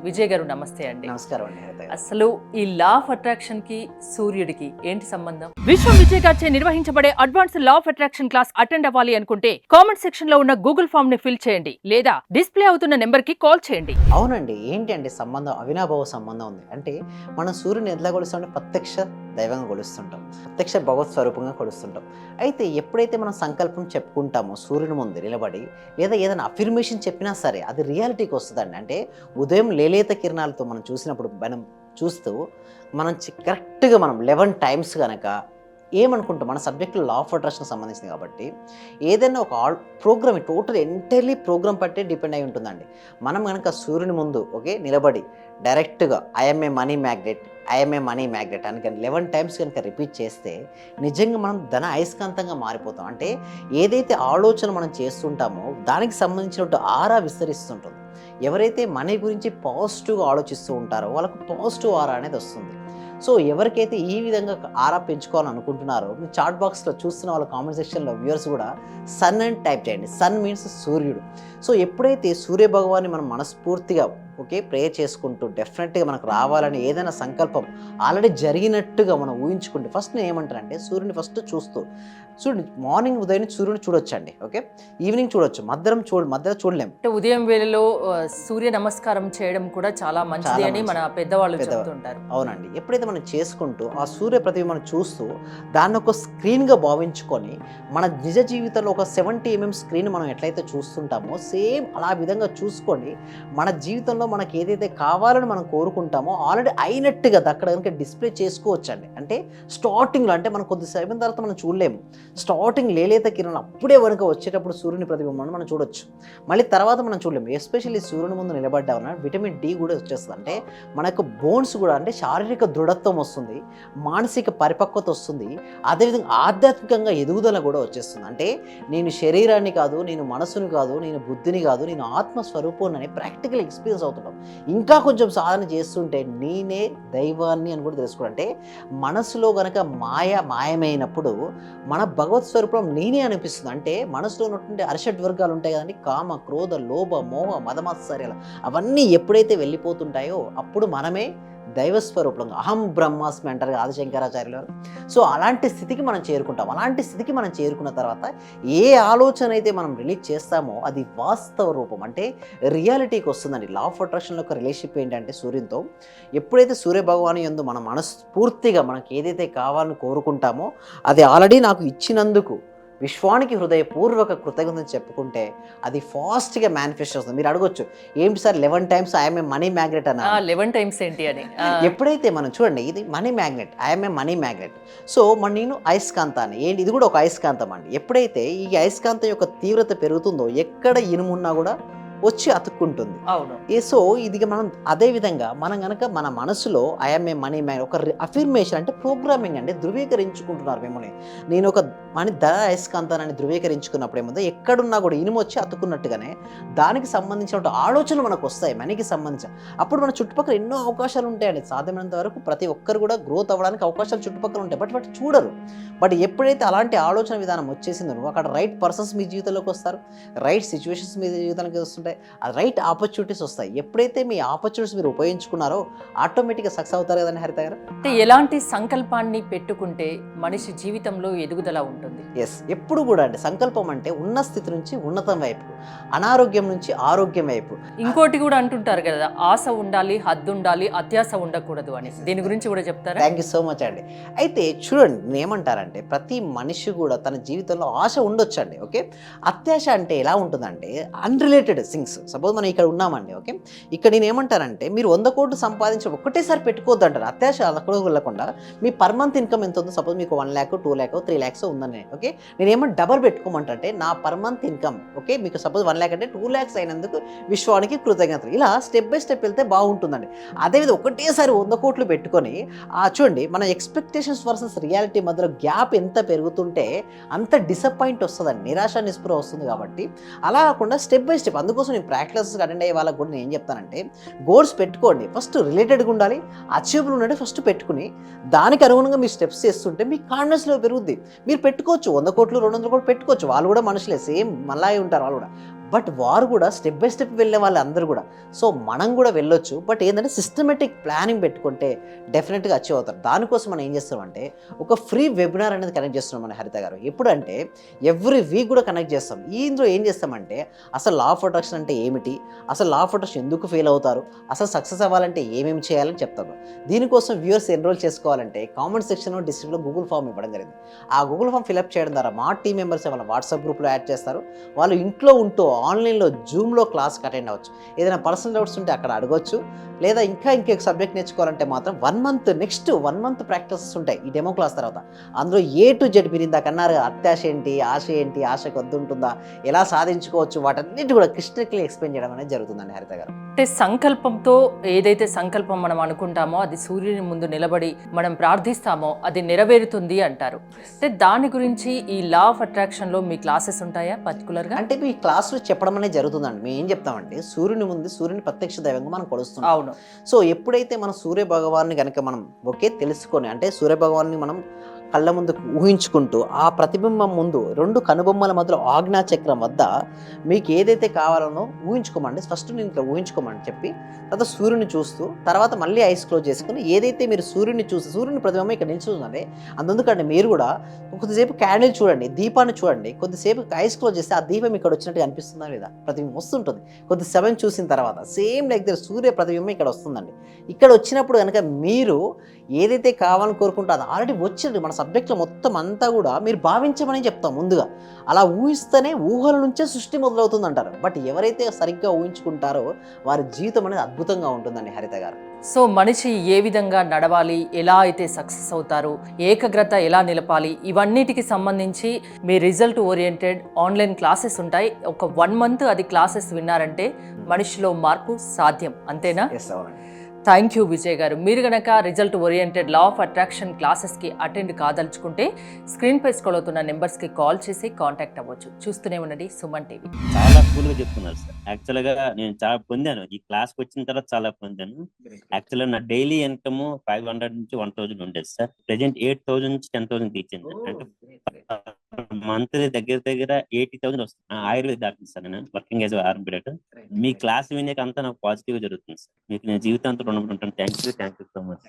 విజయ్ గారు నమస్తే అండి. నమస్కారం అండి. అసలు ఈ లా ఆఫ్ అట్రాక్షన్ కి సూర్యుడికి ఏంటి సంబంధం? విశ్వం విజయ్ గారిచే నిర్వహించబడే advance law of attraction class attend అవ్వాలి అనుకుంటే కామెంట్ సెక్షన్ లో ఉన్న గూగుల్ ఫామ్ ని ఫిల్ చేయండి లేదా డిస్ప్లే అవుతున్న నెంబర్ కి కాల్ చేయండి. అవునండి, ఏంటి అంటే సంబంధం అవినాభావ సంబంధం ఉంది. అంటే మనం సూర్యుని ఎట్లా కొలుస్తామంటే ప్రత్యక్ష దైవంగా కొలుస్తుంటాం, ప్రత్యక్ష భగవత్ స్వరూపంగా కొలుస్తుంటాం. అయితే ఎప్పుడైతే మనం సంకల్పం చెప్పుకుంటామో సూర్యుని ముందు నిలబడి లేదా ఏదైనా అఫిర్మేషన్ చెప్పినా సరే అది రియాలిటీకి వస్తుందండి. అంటే ఉదయం లేలేత కిరణాలతో మనం చూసినప్పుడు మనం చూస్తూ మనం కరెక్ట్గా మనం 11 టైమ్స్ కనుక ఏమనుకుంటాం, మన సబ్జెక్టులో లా ఆఫ్ అట్రాక్షన్ సంబంధించింది కాబట్టి ఏదైనా ఒక ప్రోగ్రామ్ టోటల్ ఎంటైర్లీ ప్రోగ్రామ్ పట్టే డిపెండ్ అయి ఉంటుందండి. మనం కనుక సూర్యుని ముందు నిలబడి డైరెక్ట్గా ఐఎమ్ ఏ మనీ మ్యాగ్నెట్ అని కానీ 11 టైమ్స్ కనుక రిపీట్ చేస్తే నిజంగా మనం ధన అయస్కాంతంగా మారిపోతాం. అంటే ఏదైతే ఆలోచన మనం చేస్తుంటామో దానికి సంబంధించినట్టు ఆరా విస్తరిస్తుంటుంది. ఎవరైతే మనీ గురించి పాజిటివ్గా ఆలోచిస్తూ ఉంటారో వాళ్ళకు పాజిటివ్ ఆరా అనేది వస్తుంది. సో ఎవరికైతే ఈ విధంగా ఆరా పెంచుకోవాలని అనుకుంటున్నారో మీ చాట్ బాక్స్లో చూస్తున్న వాళ్ళ కామెంట్ సెక్షన్లో వ్యూవర్స్ కూడా సన్ అని టైప్ చేయండి. సన్ మీన్స్ సూర్యుడు. సో ఎప్పుడైతే సూర్య భగవాన్ని మనం మనస్ఫూర్తిగా ప్రేయర్ చేసుకుంటూ డెఫినెట్గా మనకు రావాలని ఏదైనా సంకల్పం ఆల్రెడీ జరిగినట్టుగా మనం ఊహించుకుంటే ఫస్ట్ నేను ఏమంటానంటే సూర్యుని ఫస్ట్ చూస్తూ చూడండి. మార్నింగ్ ఉదయం సూర్యుని చూడొచ్చండి, ఈవినింగ్ చూడొచ్చు, మధ్యలో చూడలేము. అంటే ఉదయం వేళలో సూర్య నమస్కారం చేయడం కూడా చాలా మంచిది అని మన పెద్దవాళ్ళు చెప్తుంటారు. అవునండి, ఎప్పుడైతే మనం చేసుకుంటూ ఆ సూర్య ప్రతిభ చూస్తూ దాన్ని ఒక స్క్రీన్గా భావించుకొని మన నిజ జీవితంలో ఒక 70 mm స్క్రీన్ మనం ఎట్లయితే చూస్తుంటామో సేమ్ అలా విధంగా చూసుకొని మన జీవితంలో మనకి ఏదైతే కావాలని మనం కోరుకుంటామో ఆల్రెడీ అయినట్టుగా అక్కడ కనుక డిస్ప్లే చేసుకోవచ్చండి. అంటే స్టార్టింగ్లో అంటే మనం కొద్దిసేపు తర్వాత మనం చూడలేము. స్టార్టింగ్ లేలేత కిరణాలు అప్పుడే వరకు వచ్చేటప్పుడు సూర్యుని ప్రతిబింబాన్ని మనం చూడొచ్చు. మళ్ళీ తర్వాత మనం చూడలేము. ఎస్పెషల్లీ సూర్యుని ముందు నిలబడ్డా ఉన్న విటమిన్ డి కూడా వచ్చేస్తుంది. అంటే మనకు బోన్స్ కూడా అంటే శారీరక దృఢత్వం వస్తుంది, మానసిక పరిపక్వత వస్తుంది, అదేవిధంగా ఆధ్యాత్మికంగా ఎదుగుదల కూడా వచ్చేస్తుంది. అంటే నేను శరీరాన్ని కాదు, నేను మనసుని కాదు, నేను బుద్ధిని కాదు, నేను ఆత్మస్వరూపం అని ప్రాక్టికల్ ఎక్స్పీరియన్స్ అవుతుంటాం. ఇంకా కొంచెం సాధన చేస్తుంటే నేనే దైవాన్ని అని కూడా తెలుసుకోవడం. అంటే మనసులో గనక మాయమైనప్పుడు మన భగవత్ స్వరూపం నేనే అనిపిస్తుంది. అంటే మనసులో ఉన్నటువంటి అరిషడ్ వర్గాలు ఉంటాయి కదండి, కామ, క్రోధ, లోభ, మోహ, మదమాత్సర్యాలు అవన్నీ ఎప్పుడైతే వెళ్ళిపోతుంటాయో అప్పుడు మనమే దైవస్వరూపంగా అహం బ్రహ్మాస్మి అంటారు ఆదిశంకరాచార్యులు గారు. సో అలాంటి స్థితికి మనం చేరుకుంటాం. అలాంటి స్థితికి మనం చేరుకున్న తర్వాత ఏ ఆలోచన అయితే మనం రిలీజ్ చేస్తామో అది వాస్తవ రూపం అంటే రియాలిటీకి వస్తుందండి. లా ఆఫ్ అట్రాక్షన్లో ఒక రిలేషన్షిప్ ఏంటంటే సూర్యునితో ఎప్పుడైతే సూర్య భగవాను యందు మన మనస్ఫూర్తిగా మనకి ఏదైతే కావాలని కోరుకుంటామో అది ఆల్రెడీ నాకు ఇచ్చినందుకు విశ్వానికి హృదయపూర్వక కృతజ్ఞతలు చెప్పుకుంటే అది ఫాస్ట్గా మేనిఫెస్ట్ అవుతుంది. మీరు అడగొచ్చు ఏంటి sir 11 times I'm a money magnet అన్న 11 టైమ్స్ ఏంటి అని. ఎప్పుడైతే మనం చూడండి ఇది money magnet, I'm a money magnet. So నేను అయస్కాంతాన్ని ఏంటి ఇది కూడా ఒక అయస్కాంతం అండి. ఎప్పుడైతే ఈ అయస్కాంతం యొక్క తీవ్రత పెరుగుతుందో ఎక్కడ ఇనుమున్నా కూడా వచ్చి అతుక్కుంటుంది. అవును. సో ఇది మనం అదే విధంగా మనం కనుక మన మనసులో ఐఎమ్ ఏ మనీ మ్యాన్ ఒక అఫిర్మేషన్ అంటే ప్రోగ్రామింగ్ అంటే ధృవీకరించుకుంటున్నారు మిమ్మల్ని. నేను ఒక ధన అయస్కాంతాన్ని ధృవీకరించుకున్నప్పుడు ఏముందో ఎక్కడున్నా కూడా ఇనుము వచ్చి అతుక్కున్నట్టుగానే దానికి సంబంధించిన ఆలోచనలు మనకు వస్తాయి మనీకి సంబంధించిన. అప్పుడు మన చుట్టుపక్కల ఎన్నో అవకాశాలు ఉంటాయండి. సాధ్యమైనంత వరకు ప్రతి ఒక్కరు కూడా గ్రోత్ అవ్వడానికి అవకాశాలు చుట్టుపక్కల ఉంటాయి, బట్ చూడరు. బట్ ఎప్పుడైతే అలాంటి ఆలోచన విధానం వచ్చేసిందో అక్కడ రైట్ పర్సన్స్ మీ జీవితంలోకి వస్తారు, రైట్ సిచ్యువేషన్స్ మీ జీవితానికి వస్తుంటాయి, రైట్ ఆపర్చునిటీస్ వస్తాయి. ఎప్పుడైతే మీ ఆపర్చునిటీస్ మీరు ఉపయోగించుకున్నారో ఆటోమేటిక్గా సక్సెస్ అవుతారు కదండి హరిత గారు. అంటే ఎలాంటి సంకల్పాన్ని పెట్టుకుంటే మనిషి జీవితంలో ఎదుగుదల ఉంటుంది? ఎస్, ఎప్పుడు కూడా అండి సంకల్పం అంటే ఉన్న స్థితి నుంచి ఉన్నతం వైపు, అనారోగ్యం నుంచి ఆరోగ్యం వైపు. ఇంకోటి కూడా అంటుంటారు కదా, ఆశ ఉండాలి, హద్దు ఉండాలి, అత్యాశ ఉండకూడదు అని. దీని గురించి కూడా చెప్తారా? థ్యాంక్ యూ సో మచ్ అండి. అయితే చూడండి నేనేమంటారంటే ప్రతి మనిషి కూడా తన జీవితంలో ఆశ ఉండొచ్చండి. అత్యాశ అంటే ఎలా ఉంటుందంటే అన్రిలేటెడ్ థింగ్స్. సపోజ్ మనం ఇక్కడ ఉన్నామండి, ఇక్కడ నేను ఏమంటానంటే మీరు 100 కోట్లు సంపాదించి ఒక్కటేసారి పెట్టుకోవద్దు అంటారు. అత్యాశ అక్కడ వెళ్ళకుండా మీ పర్ మంత్ ఇన్కమ్ ఎంత ఉందో, సపోజ్ మీకు 1 lakh 2 lakh 3 lakhs ఉందని నేనేమో డబల్ పెట్టుకోమంటే నా పర్ మంత్ ఇన్కమ్ మీకు సపోజ్ 1 lakh అంటే 2 lakhs అయినందుకు విశ్వానికి కృతజ్ఞతలు. ఇలా స్టెప్ బై స్టెప్ వెళ్తే బాగుంటుందండి. అదేవిధంగా ఒకటేసారి 100 కోట్లు పెట్టుకొని చూడండి మన ఎక్స్పెక్టేషన్స్ వర్సెస్ రియాలిటీ మధ్యలో గ్యాప్ ఎంత పెరుగుతుంటే అంత డిసప్పాయింట్ వస్తుందండి, నిరాశ నిస్పృహ వస్తుంది. కాబట్టి అలా కాకుండా స్టెప్ బై స్టెప్. అందుకోసం నేను ప్రాక్టీసెస్ అటెండ్ అయ్యే వాళ్ళకి కూడా నేను ఏం చెప్తానంటే గోల్స్ పెట్టుకోండి, ఫస్ట్ రిలేటెడ్గా ఉండాలి, అచీవబుల్ ఉండే ఫస్ట్ పెట్టుకుని దానికి అనుగుణంగా మీరు స్టెప్స్ చేస్తుంటే మీ కాన్ఫిడెన్స్లో పెరుగుద్ది. మీరు పెట్టుకోవచ్చు 100 కోట్లు 200 కోట్లు పెట్టుకోవచ్చు, వాళ్ళు కూడా మనుషులే, సేమ్ మళ్ళీ ఉంటారు వాళ్ళు కూడా. బట్ వారు కూడా స్టెప్ బై స్టెప్ వెళ్ళే వాళ్ళు అందరూ కూడా. సో మనం కూడా వెళ్ళొచ్చు. బట్ ఏంటంటే సిస్టమేటిక్ ప్లానింగ్ పెట్టుకుంటే డెఫినెట్గా అచీవ్ అవుతారు. దానికోసం మనం ఏం చేస్తామంటే ఒక ఫ్రీ వెబినార్ అనేది కనెక్ట్ చేస్తున్నాం మన హరిత గారు. ఎప్పుడంటే ఎవ్రీ వీక్ కూడా కనెక్ట్ చేస్తాం. ఇందులో ఏం చేస్తామంటే అసలు లా ఆఫ్ అట్రాక్షన్ అంటే ఏమిటి, అసలు లా ఆఫ్ అట్రాక్షన్ ఎందుకు ఫెయిల్ అవుతారు, అసలు సక్సెస్ అవ్వాలంటే ఏమేమి చేయాలని చెప్తాను. దీనికోసం వ్యూవర్స్ ఎన్రోల్ చేసుకోవాలంటే కామెంట్ సెక్షన్లో డిస్క్రిప్షన్లో గూగుల్ ఫామ్ ఇవ్వడం జరిగింది. ఆ గూగుల్ ఫామ్ ఫిల్అప్ చేయడం ద్వారా మా టీం మెంబర్స్ వాళ్ళ వాట్సాప్ గ్రూప్లో యాడ్ చేస్తారు. వాళ్ళు ఇంట్లో ఉంటూ ఆన్లైన్లో జూమ్లో క్లాస్కి అటెండ్ అవ్వచ్చు. ఏదైనా పర్సనల్ డౌట్స్ ఉంటే అక్కడ అడగొచ్చు. లేదా ఇంకొక సబ్జెక్ట్ నేర్చుకోవాలంటే మాత్రం 1 month నెక్స్ట్ 1 month ప్రాక్టీసెస్ ఉంటాయి ఈ డెమో క్లాస్ తర్వాత. అందులో A to Z మీరు ఇందాక అన్నారు అత్యాశ ఏంటి, ఆశ ఏంటి, ఆశకు వద్దు ఉంటుందా, ఎలా సాధించుకోవచ్చు, వాటన్నిటి కూడా క్లిష్టంగా ఎక్స్ప్లెయిన్ చేయడం అనేది జరుగుతుందండి హరిత గారు. అంటే సంకల్పంతో ఏదైతే సంకల్పం మనం అనుకుంటామో అది సూర్యుని ముందు నిలబడి మనం ప్రార్థిస్తామో అది నెరవేరుతుంది అంటారు. అంటే దాని గురించి ఈ లా ఆఫ్ అట్రాక్షన్లో మీ క్లాసెస్ ఉంటాయా పర్టికులర్గా? అంటే మీ క్లాస్లో చెప్పడం అనేది జరుగుతుందండి. మేము ఏం చెప్తామంటే సూర్యుని ముందు సూర్యుని ప్రత్యక్ష దైవంగా మనం కొలుస్తున్నాం. అవును. సో ఎప్పుడైతే మనం సూర్య భగవాన్ని కనుక మనం తెలుసుకొని అంటే సూర్య భగవాన్ని మనం కళ్ళ ముందు ఊహించుకుంటూ ఆ ప్రతిబింబం ముందు 2 కనుబొమ్మల మధ్యలో ఆజ్ఞా చక్రం వద్ద మీకు ఏదైతే కావాలనో ఊహించుకోమండి. ఫస్ట్ నేను ఇట్లా ఊహించుకోమని చెప్పి తర్వాత సూర్యుని చూస్తూ తర్వాత మళ్ళీ ఐస్ క్లోజ్ చేసుకుని ఏదైతే మీరు సూర్యుని చూసి సూర్యుని ప్రతిబింబం ఇక్కడ నిల్చుందండి. అందుకంటే మీరు కూడా కొద్దిసేపు క్యాండిల్ చూడండి, దీపాన్ని చూడండి, కొద్దిసేపు ఐస్ క్లోజ్ చేస్తే ఆ దీపం ఇక్కడ వచ్చినట్టు అనిపిస్తుందా లేదా, ప్రతిబింబం వస్తుంటుంది. కొద్ది సమయం చూసిన తర్వాత సేమ్ లైక్ దగ్గర సూర్య ప్రతిబింబం ఇక్కడ వస్తుందండి. ఇక్కడ వచ్చినప్పుడు కనుక మీరు ఏదైతే కావాలని కోరుకుంటో అది ఆల్రెడీ వచ్చింది. మన సబ్జెక్ట్లో మొత్తం అంతా కూడా మీరు భావించమని చెప్తాం ముందుగా. అలా ఊహిస్తేనే ఊహల నుంచే సృష్టి మొదలవుతుంది అంటారు. బట్ ఎవరైతే సరిగ్గా ఊహించుకుంటారో వారి జీవితం అనేది అద్భుతంగా ఉంటుందండి హరిత గారు. సో మనిషి ఏ విధంగా నడవాలి, ఎలా అయితే సక్సెస్ అవుతారు, ఏకాగ్రత ఎలా నిలపాలి, ఇవన్నిటికి సంబంధించి మీ రిజల్ట్ ఓరియంటెడ్ ఆన్లైన్ క్లాసెస్ ఉంటాయి. ఒక 1 month అది క్లాసెస్ విన్నారంటే మనిషిలో మార్పు సాధ్యం. అంతేనా? ఎస్, అవునండి. థ్యాంక్ యూ విజయ్ గారు. మీరు కనుక result oriented law of attraction క్లాసెస్కి అటెండ్ కాదలుచుకుంటే స్క్రీన్ పై స్క్రోల్ అవుతున్న నెంబర్స్కి కాల్ చేసి కాంటాక్ట్ అవ్వచ్చు. చూస్తూనే ఉండండి సుమన్ టీవీ. చాలా కూల్గా చెప్తున్నారు సార్. యాక్చువల్గా నేను చాలా పొందాను ఈ క్లాస్కి వచ్చిన తర్వాత, చాలా పొందాను. యాక్చువల్గా నా డైలీ ఇన్కమ్ 500 నుంచి 1000 ఉండేది సార్. ప్రెసెంట్ 8000 నుంచి 10,000 తీర్చింది. అంటే మంత్లీ దగ్గర దగ్గర 80,000 వస్తుంది. ఆయుర్వేద డాక్టర్ సార్, నేను వర్కింగ్ యాజ్ ఆర్ఎంపీ. మీ క్లాస్ వినేక అంతా నాకు పాజిటివ్ గా జరుగుతుంది సార్. మీకు నేను జీవితాంతం రుణపడి ఉంటాను. Thank you so much.